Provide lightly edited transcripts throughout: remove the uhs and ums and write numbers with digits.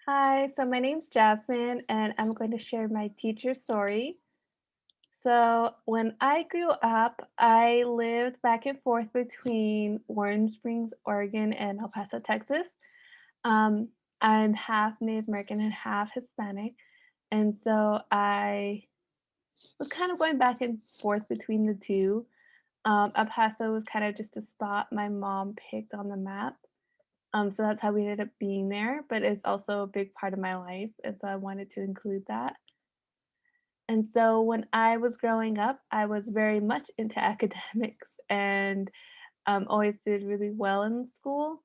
Hi, so my name's Jasmine, and I'm going to share my teacher story. So, when I grew up, I lived back and forth between Warm Springs, Oregon, and El Paso, Texas. Um, I'm half Native American and half Hispanic, and so I was kind of going back and forth between the two. El Paso was kind of just a spot my mom picked on the map. So that's how we ended up being there, but it's also a big part of my life, and so I wanted to include that. And so when I was growing up, I was very much into academics and always did really well in school.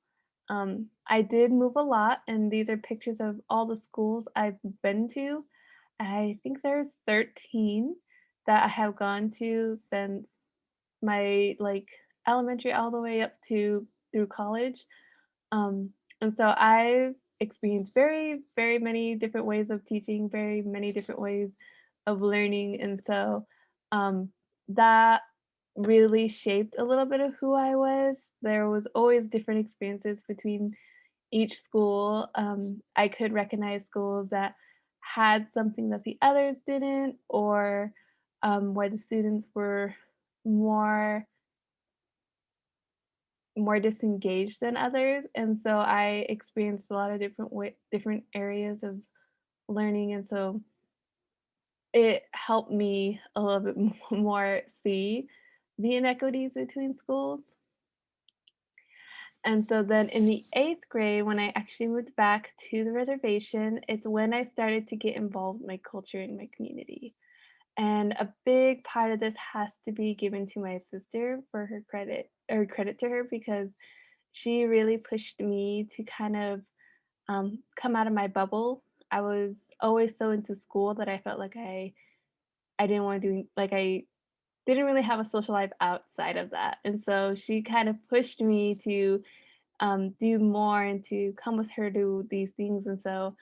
I did move a lot, and these are pictures of all the schools I've been to. I think there's 13 that I have gone to since my elementary all the way up to through college. And so I've experienced very, very many different ways of teaching, very many different ways of learning. And so that really shaped a little bit of who I was. There was always different experiences between each school. I could recognize schools that had something that the others didn't, or where the students were more more disengaged than others, and so I experienced a lot of different areas of learning, and so it helped me a little bit more see the inequities between schools. And so then in the 8th grade, when I actually moved back to the reservation, it's when I started to get involved in my culture and my community. And a big part of this has to be given to my sister for her credit to her because she really pushed me to kind of come out of my bubble. I was always so into school that I felt like I didn't want to do like I didn't really have a social life outside of that. And so she kind of pushed me to do more and to come with her to these things. And so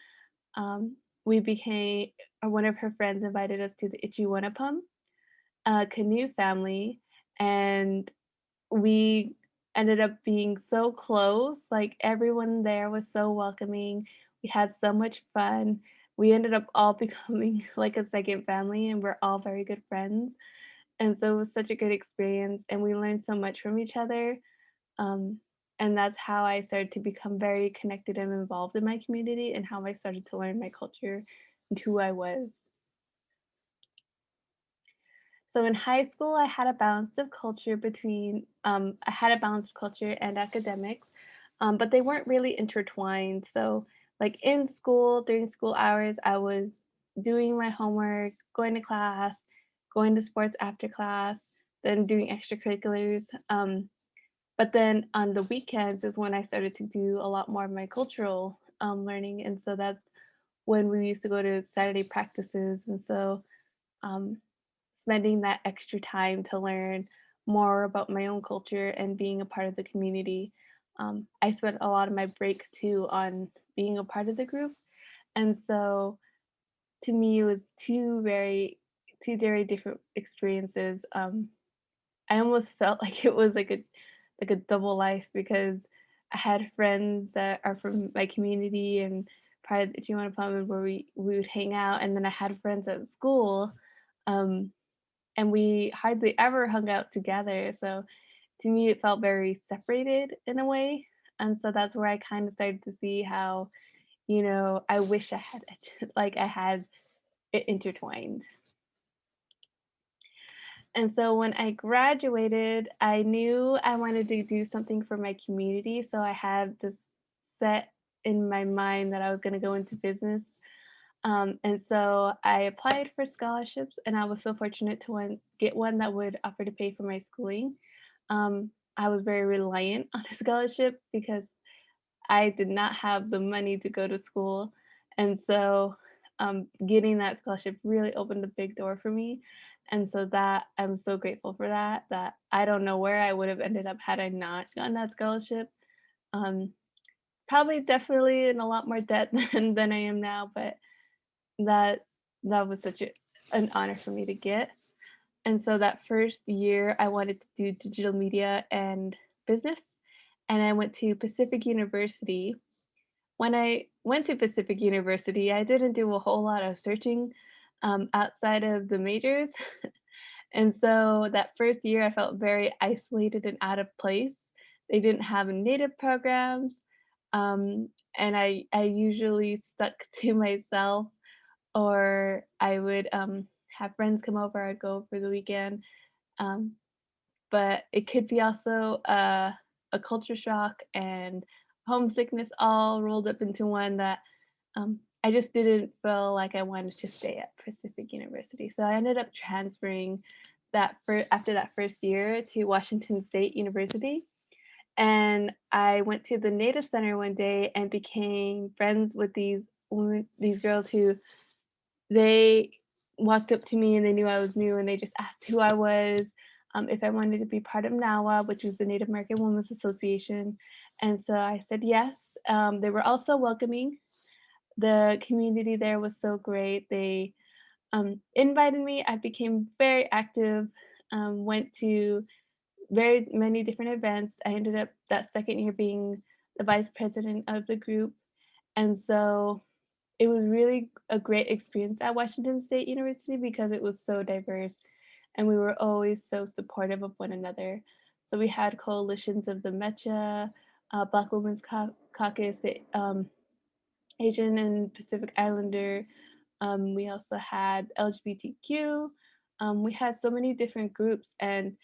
we became one of her friends invited us to the canoe family, and we ended up being so close. Like everyone there was so welcoming. We had so much fun. We ended up all becoming like a second family, and we're all very good friends. And so it was such a good experience, and we learned so much from each other. Um, and that's how I started to become very connected and involved in my community, and how I started to learn my culture and who I was. So in high school, I had a balance of culture and academics, but they weren't really intertwined. So like in school, during school hours, I was doing my homework, going to class, going to sports after class, then doing extracurriculars. But then on the weekends is when I started to do a lot more of my cultural learning, and so that's when we used to go to Saturday practices, and so um, spending that extra time to learn more about my own culture and being a part of the community. I spent a lot of my break too on being a part of the group. And so to me, it was two very different experiences. I almost felt like it was like a double life because I had friends that are from my community and part of the G1 apartment where we would hang out, and then I had friends at school. Um, and we hardly ever hung out together. So to me, it felt very separated in a way. And so that's where I kind of started to see how, I wish I had like I had it intertwined. And so when I graduated, I knew I wanted to do something for my community. So I had this set in my mind that I was going to go into business. And so I applied for scholarships, and I was so fortunate to get one that would offer to pay for my schooling. I was very reliant on a scholarship because I did not have the money to go to school. And so getting that scholarship really opened a big door for me. And so that I'm so grateful for that I don't know where I would have ended up had I not gotten that scholarship. Um, Probably definitely in a lot more debt than I am now, but that that was such an honor for me to get. And so that first year, I wanted to do digital media and business, and I went to Pacific University. when I went to Pacific University, I didn't do a whole lot of searching outside of the majors. And so that first year, I felt very isolated and out of place. They didn't have native programs, and I usually stuck to myself, or I would have friends come over. I'd go for the weekend, um, but it could be also a culture shock and homesickness all rolled up into one that I just didn't feel like I wanted to stay at Pacific University. So I ended up transferring after that first year to Washington State University. And I went to the Native Center one day and became friends with these girls who they walked up to me and they knew I was new and they just asked who I was, if I wanted to be part of NAWA, which was the Native American Women's Association. And so I said yes. They were also welcoming. The community there was so great. They invited me. I became very active, went to very many different events. I ended up that second year being the vice president of the group. And so it was really a great experience at Washington State University because it was so diverse and we were always so supportive of one another. So we had coalitions of the MECHA, Black Women's Caucus, the Asian and Pacific Islander. We also had LGBTQ. We had so many different groups, and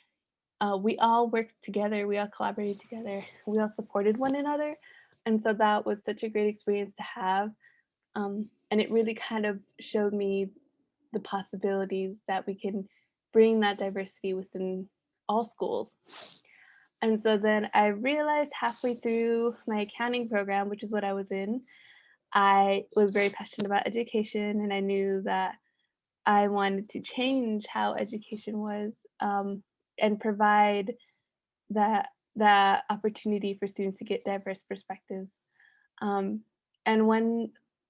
we all worked together. We all collaborated together. We all supported one another, and so that was such a great experience to have. And it really kind of showed me the possibilities that we can bring that diversity within all schools. And so then I realized halfway through my accounting program, which is what I was in, I was very passionate about education and I knew that I wanted to change how education was, and provide that opportunity for students to get diverse perspectives. Um, and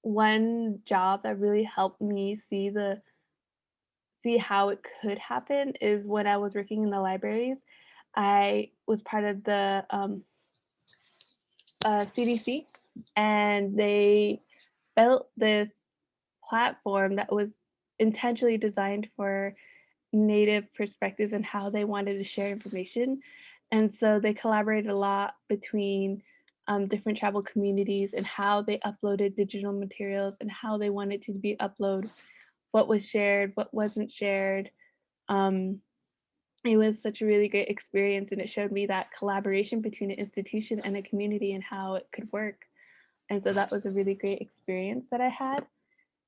one job that really helped me see how it could happen is when I was working in the libraries. I was part of the CDC, and they built this platform that was intentionally designed for Native perspectives and how they wanted to share information. And so they collaborated a lot between different tribal communities and how they uploaded digital materials and how they wanted to be uploaded, what was shared, what wasn't shared. Um, it was such a really great experience, and it showed me that collaboration between an institution and a community and how it could work. And so that was a really great experience that I had.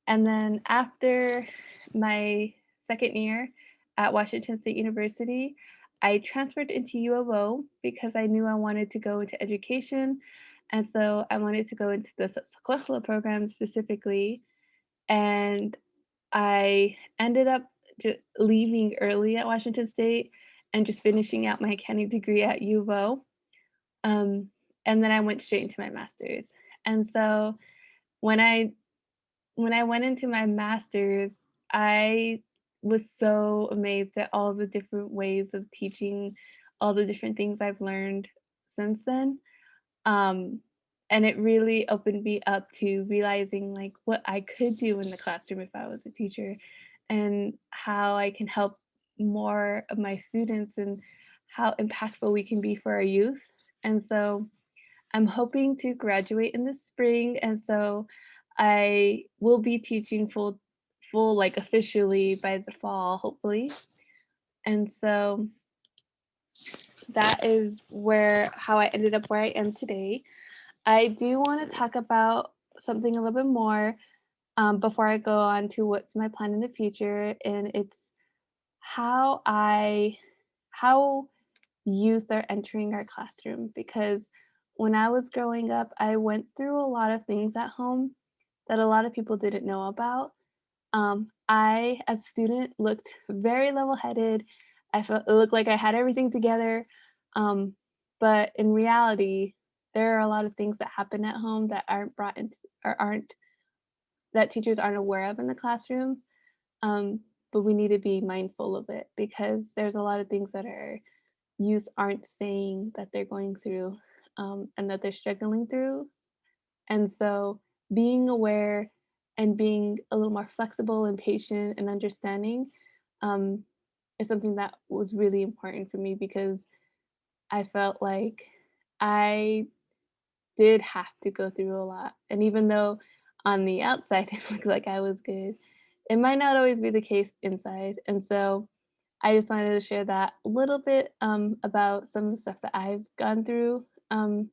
And then after my second year at Washington State University, I transferred into U of O because I knew I wanted to go into education. And so I wanted to go into the Sapsik'ŵałá program specifically. And I ended up leaving early at Washington State and just finishing out my accounting degree at U of O. Um, and then I went straight into my master's. And so when I when I went into my master's, I was so amazed at all the different ways of teaching, all the different things I've learned since then. Um, and it really opened me up to realizing like what I could do in the classroom if I was a teacher and how I can help more of my students and how impactful we can be for our youth. And so I'm hoping to graduate in the spring, and so I will be teaching full like officially by the fall, hopefully. And so that is where how I ended up where I am today. I do want to talk about something a little bit more before I go on to what's my plan in the future, and it's how I how youth are entering our classroom because when I was growing up, I went through a lot of things at home that a lot of people didn't know about. I, as a student, looked very level headed. I felt it looked like I had everything together. Um, but in reality, there are a lot of things that happen at home that aren't brought into or aren't that teachers aren't aware of in the classroom. Um, but we need to be mindful of it because there's a lot of things that our youth aren't saying that they're going through and that they're struggling through. And so being aware and being a little more flexible and patient and understanding um, is something that was really important for me because I felt like I did have to go through a lot. And even though on the outside it looked like I was good, it might not always be the case inside. And so I just wanted to share that little bit about some of the stuff that I've gone through. And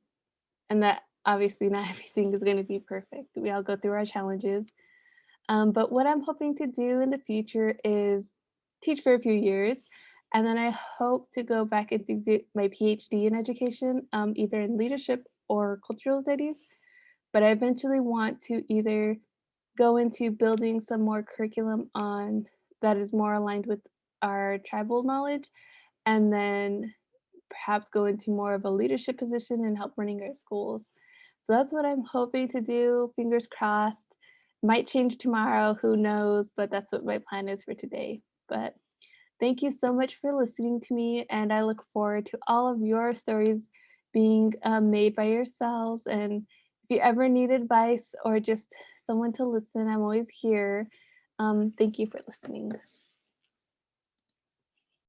that obviously not everything is going to be perfect. We all go through our challenges. But what I'm hoping to do in the future is teach for a few years. And then I hope to go back and do get my PhD in education, either in leadership or cultural studies. But I eventually want to either go into building some more curriculum on that is more aligned with our tribal knowledge, and then perhaps go into more of a leadership position and help running our schools. So that's what I'm hoping to do. Fingers crossed. Might change tomorrow, who knows? But that's what my plan is for today. But thank you so much for listening to me, and I look forward to all of your stories being made by yourselves. And if you ever need advice or just someone to listen, I'm always here. Thank you for listening.